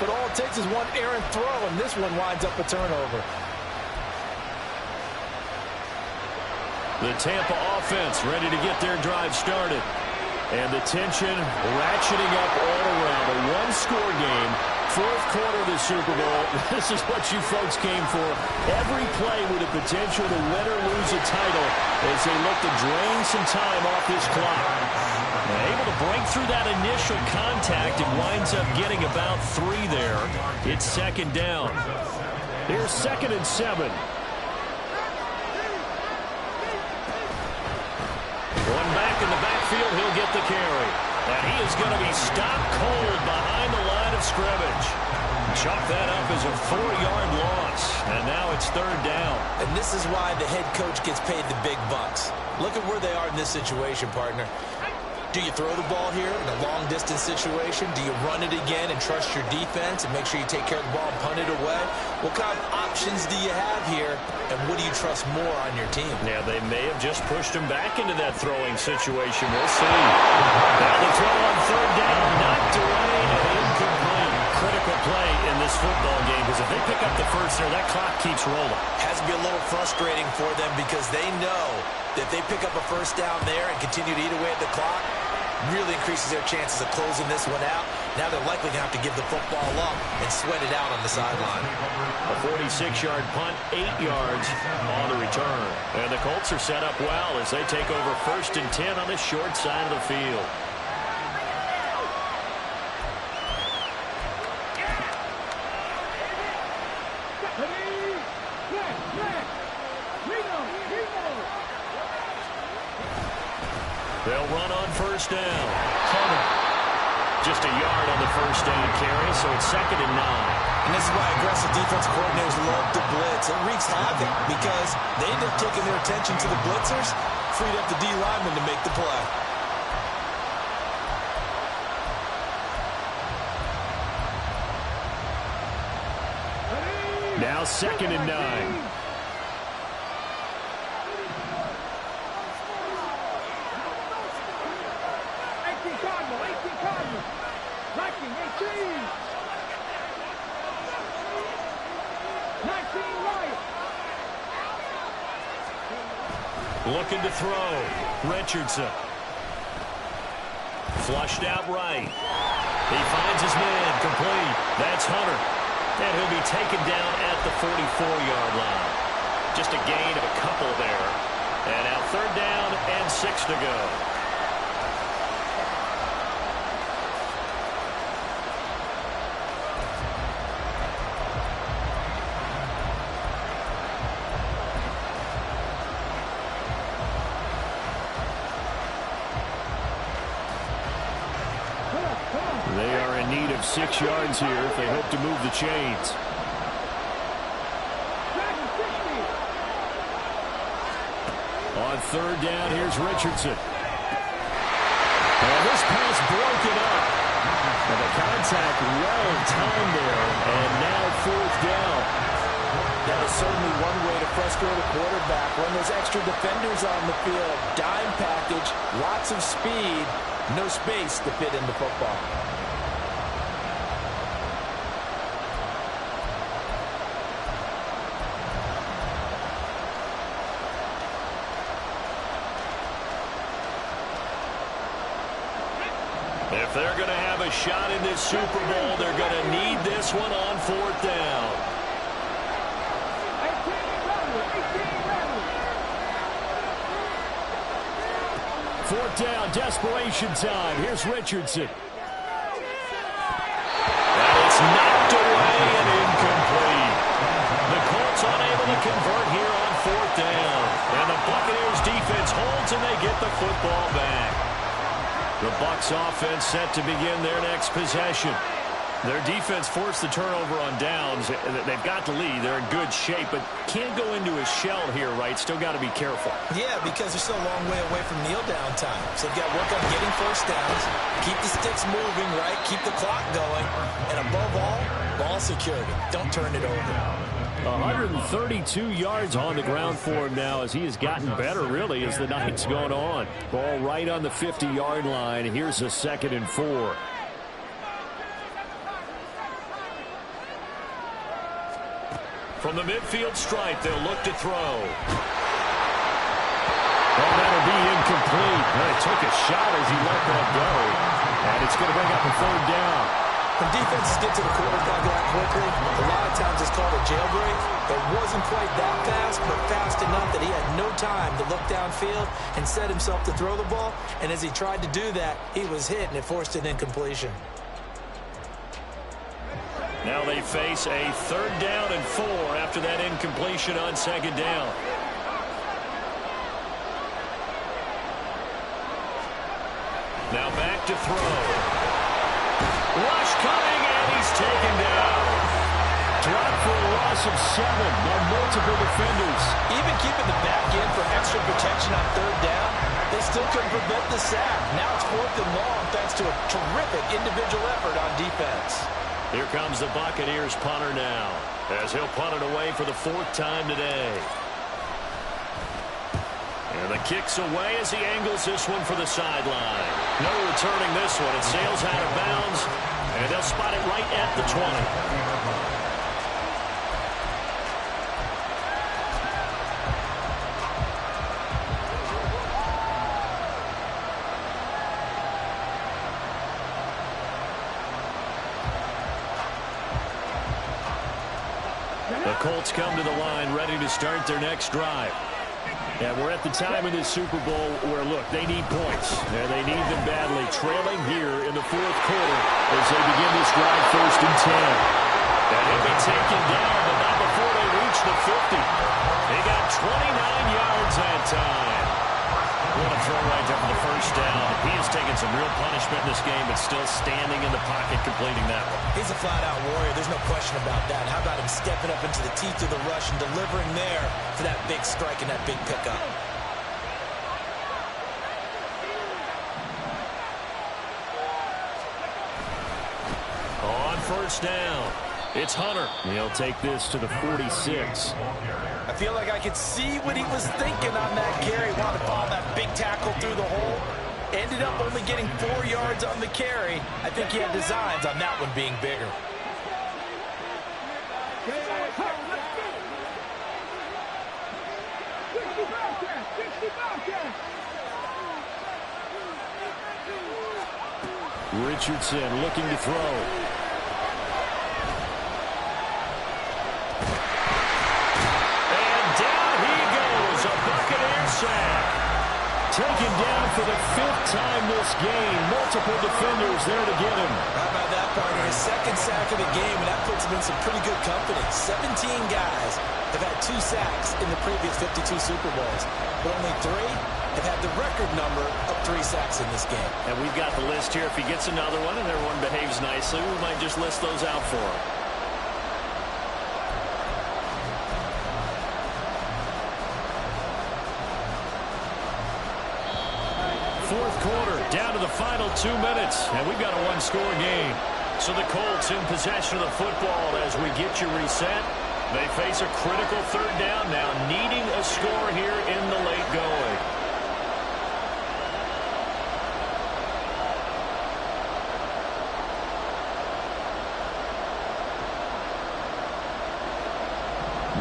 But all it takes is one errant throw, and this one winds up a turnover. The Tampa offense ready to get their drive started. And the tension ratcheting up all around. A one-score game, 4th quarter of the Super Bowl. This is what you folks came for. Every play with the potential to win or lose a title as they look to drain some time off this clock. Able to break through that initial contact and winds up getting about 3 there. It's 2nd down. Here's 2nd and 7. One back in the backfield, he'll get the carry. And he is going to be stopped cold behind the line of scrimmage. Chalk that up as a 4-yard loss. And now a it's third down. And this is why the head coach gets paid the big bucks. Look at where they are in this situation, partner. Do you throw the ball here in a long-distance situation? Do you run it again and trust your defense and make sure you take care of the ball and punt it away? What kind of options do you have here, and what do you trust more on your team? Yeah, they may have just pushed him back into that throwing situation. We'll see. Now the throw on third down, knocked away and incomplete. Critical play in this football game, because if they pick up the first there, that clock keeps rolling. Has to be a little frustrating for them because they know that if they pick up a first down there and continue to eat away at the clock, really increases their chances of closing this one out. Now they're likely going to have to give the football up and sweat it out on the sideline. A 46-yard punt, 8 yards on the return. And the Colts are set up well as they take over 1st and 10 on the short side of the field. They'll run on first down. Hunter. Just a yard on the first down carry, so it's 2nd and 9. And this is why aggressive defensive coordinators love to blitz. It wreaks havoc because they end up taking their attention to the blitzers, freed up the D lineman to make the play. Now 2nd and 9. Looking to throw. Richardson. Flushed out right. He finds his man complete. That's Hunter. And he'll be taken down at the 44-yard line. Just a gain of a couple there. And now 3rd down and 6 to go. They are in need of 6 yards here if they hope to move the chains. On 3rd down, here's Richardson. And this pass broken up. And the contact well timed there. And now 4th down. That is certainly one way to frustrate a quarterback. Run those extra defenders on the field. Dime package, lots of speed, no space to fit in the football. If they're going to have a shot in this Super Bowl, they're going to need this one on 4th down. Fourth down, desperation time. Here's Richardson. And it's knocked away and incomplete. The Colts unable to convert here on 4th down. And the Buccaneers defense holds and they get the football back. The Bucs offense set to begin their next possession. Their defense forced the turnover on downs. They've got the lead. They're in good shape, but can't go into a shell here, right? Still got to be careful. Yeah, because they're still a long way away from kneel down time. So they've got to work on getting first downs, keep the sticks moving, right? Keep the clock going. And above all, ball security. Don't turn it over. 132 yards on the ground for him now as he has gotten better, really, as the night's gone on. Ball right on the 50-yard line. Here's a 2nd and 4. From the midfield stripe, they'll look to throw. Oh, that'll be incomplete. He took a shot as he let that go. And it's going to bring up a 3rd down. When defenses get to the quarterback that quickly, a lot of times it's called a jailbreak. It wasn't quite that fast, but fast enough that he had no time to look downfield and set himself to throw the ball. And as he tried to do that, he was hit, and it forced an incompletion. Now they face a 3rd down and 4 after that incompletion on 2nd down. Now back to throw. Rush coming, and he's taken down. Dropped for a loss of 7 by multiple defenders. Even keeping the back end for extra protection on third down, they still couldn't prevent the sack. Now it's 4th and long thanks to a terrific individual effort on defense. Here comes the Buccaneers punter now, as he'll punt it away for the 4th time today. And the kick's away as he angles this one for the sideline. No returning this one. It sails out of bounds, and they'll spot it right at the 20. The Colts come to the line ready to start their next drive. And we're at the time in this Super Bowl where, look, they need points. And they need them badly, trailing here in the 4th quarter as they begin this drive 1st and 10. And he'll be taken down, but not before they reach the 50. They got 29 yards that time. What a throw right there for the 1st down. He has taken some real punishment in this game, but still standing in the pocket completing that one. He's a flat-out warrior. There's no question about that. How about him stepping up into the teeth of the rush and delivering there for that big strike and that big pickup? On 1st down, it's Hunter. He'll take this to the 46. I feel like I could see what he was thinking on that carry. Wanted to follow that big tackle through the hole. Ended up only getting 4 yards on the carry. I think he had designs on that one being bigger. Richardson looking to throw. Taken down for the 5th time this game. Multiple defenders there to get him. How about that, partner? His 2nd sack of the game, and that puts him in some pretty good company. 17 guys have had 2 sacks in the previous 52 Super Bowls, but only 3 have had the record number of 3 sacks in this game. And we've got the list here. If he gets another one and everyone behaves nicely, we might just list those out for him. Down to the final 2 minutes, and we've got a 1-score game. So the Colts in possession of the football as we get you reset. They face a critical 3rd down now, needing a score here in the late going.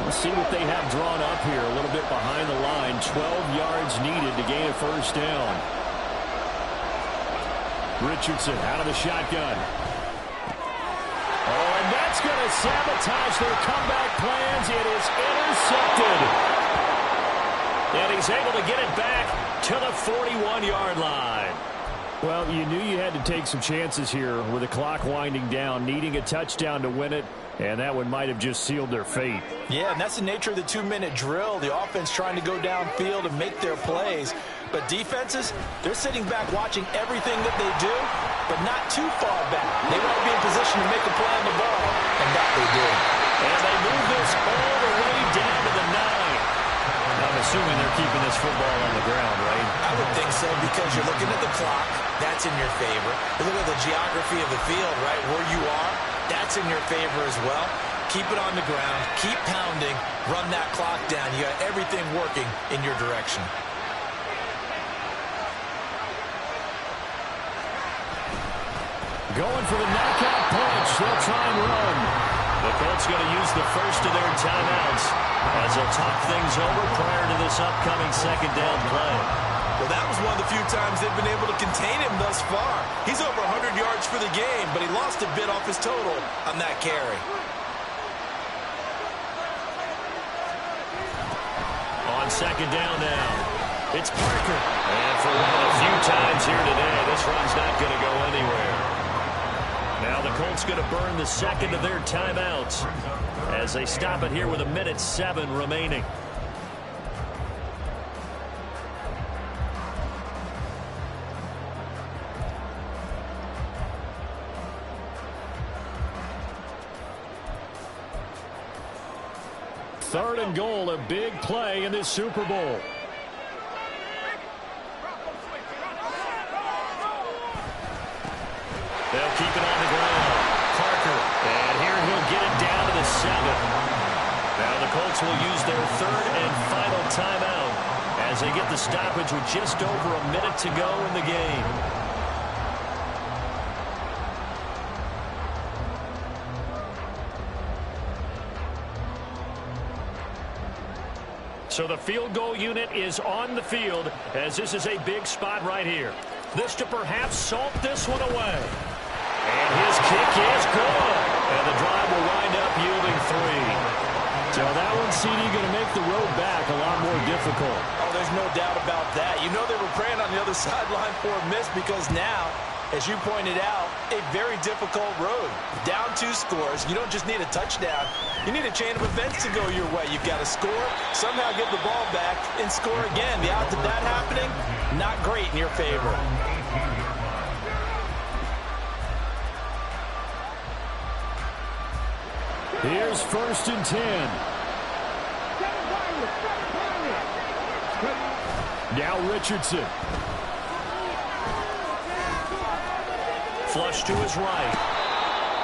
Let's see what they have drawn up here a little bit behind the line. 12 yards needed to gain a 1st down. Richardson out of the shotgun. Oh, and that's going to sabotage their comeback plans. It is intercepted. And he's able to get it back to the 41-yard line. Well, you knew you had to take some chances here with the clock winding down, needing a touchdown to win it, and that one might have just sealed their fate. Yeah, and that's the nature of the 2-minute drill. The offense trying to go downfield and make their plays. But defenses, they're sitting back watching everything that they do, but not too far back. They want to be in position to make a play on the ball, and that they did. And they move this all the way down to the 9. I'm assuming they're keeping this football on the ground, right? I would think so, because you're looking at the clock. That's in your favor. You look at the geography of the field, right, where you are. That's in your favor as well. Keep it on the ground. Keep pounding. Run that clock down. You got everything working in your direction. Going for the knockout punch. They'll try and run. The Colts going to use the first of their timeouts as they'll talk things over prior to this upcoming 2nd down play. Well, that was one of the few times they've been able to contain him thus far. He's over 100 yards for the game, but he lost a bit off his total on that carry. On 2nd down now, it's Parker. And for one of the few times here today, this run's not going to go anywhere. Now the Colts going to burn the 2nd of their timeouts as they stop it here with 1:07 remaining. 3rd and goal, a big play in this Super Bowl. They'll keep it on the ground. Parker, and here he'll get it down to the 7. Now the Colts will use their 3rd and final timeout as they get the stoppage with just over a minute to go in the game. So the field goal unit is on the field as this is a big spot right here. This to perhaps salt this one away. And his kick is good. And the drive will wind up yielding 3. So that one, CD, going to make the road back a lot more difficult. Oh, there's no doubt about that. You know they were praying on the other sideline for a miss because now, as you pointed out, a very difficult road. Down 2 scores. You don't just need a touchdown. You need a chain of events to go your way. You've got to score, somehow get the ball back, and score again. The odds of that happening, not great in your favor. Here's 1st and 10. Now Richardson. Flush to his right.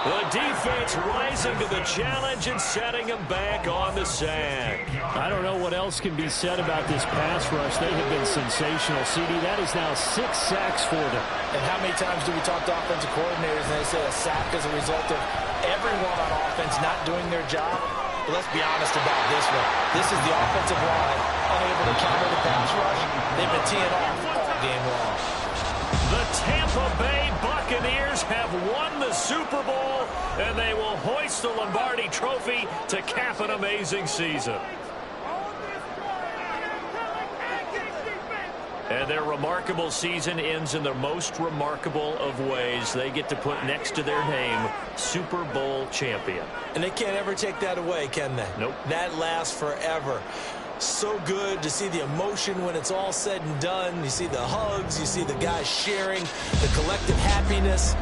The defense rising to the challenge and setting him back on the sack. I don't know what else can be said about this pass rush. They have been sensational. CD, that is now 6 sacks for them. And how many times do we talk to offensive coordinators and they say a sack is a result of everyone on offense not doing their job? But let's be honest about this one. This is the offensive line unable to counter the pass rush. They've been teeing off all game long. The Tampa Bay Buccaneers have won the Super Bowl, and they will hoist the Lombardi Trophy to cap an amazing season. And their remarkable season ends in the most remarkable of ways. They get to put next to their name, Super Bowl champion. And they can't ever take that away, can they? Nope. That lasts forever. So good to see the emotion when it's all said and done. You see the hugs, you see the guys sharing, the collective happiness.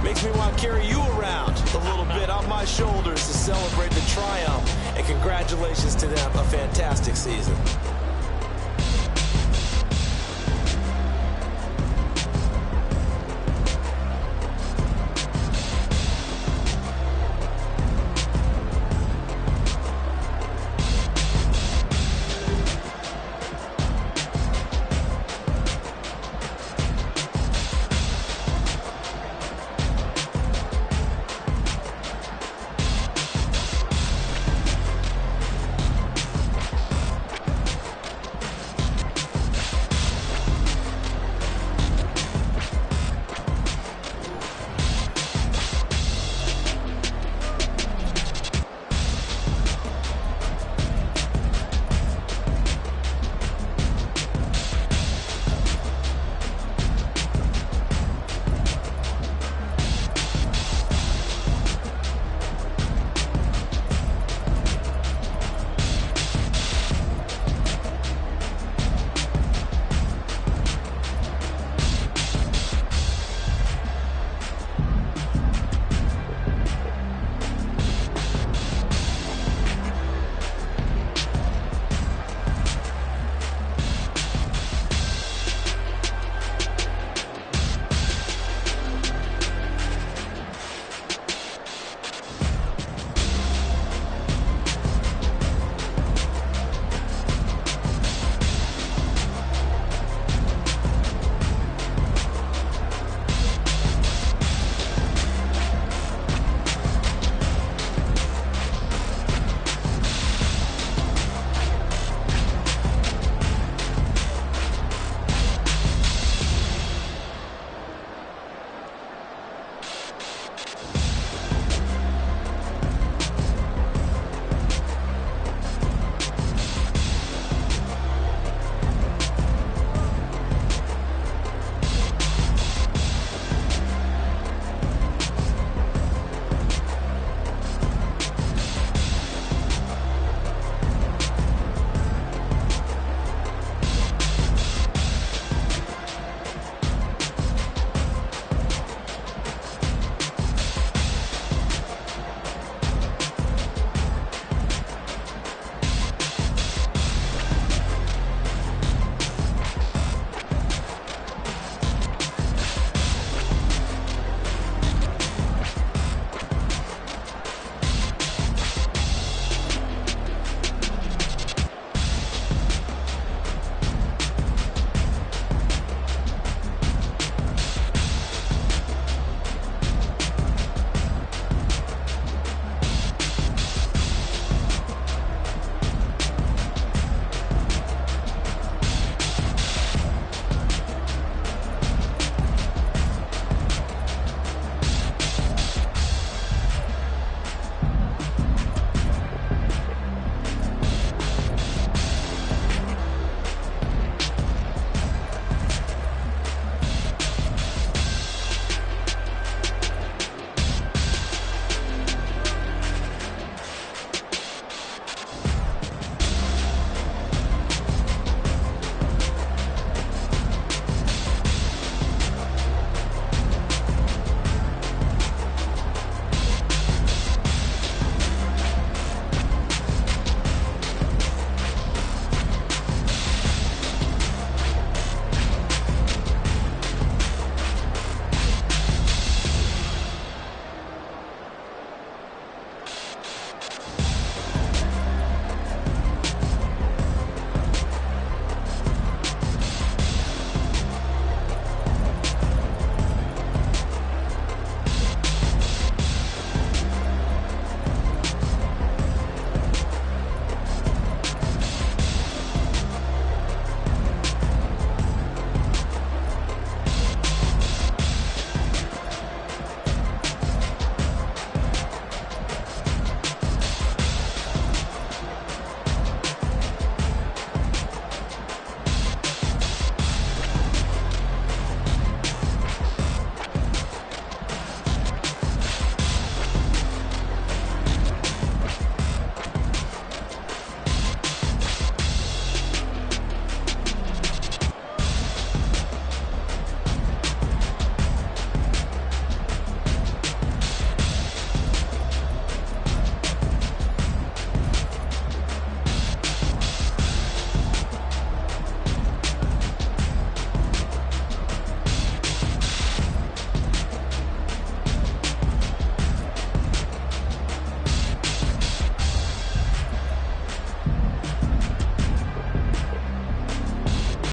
Makes me want to carry you around a little bit on my shoulders to celebrate the triumph. And congratulations to them, a fantastic season.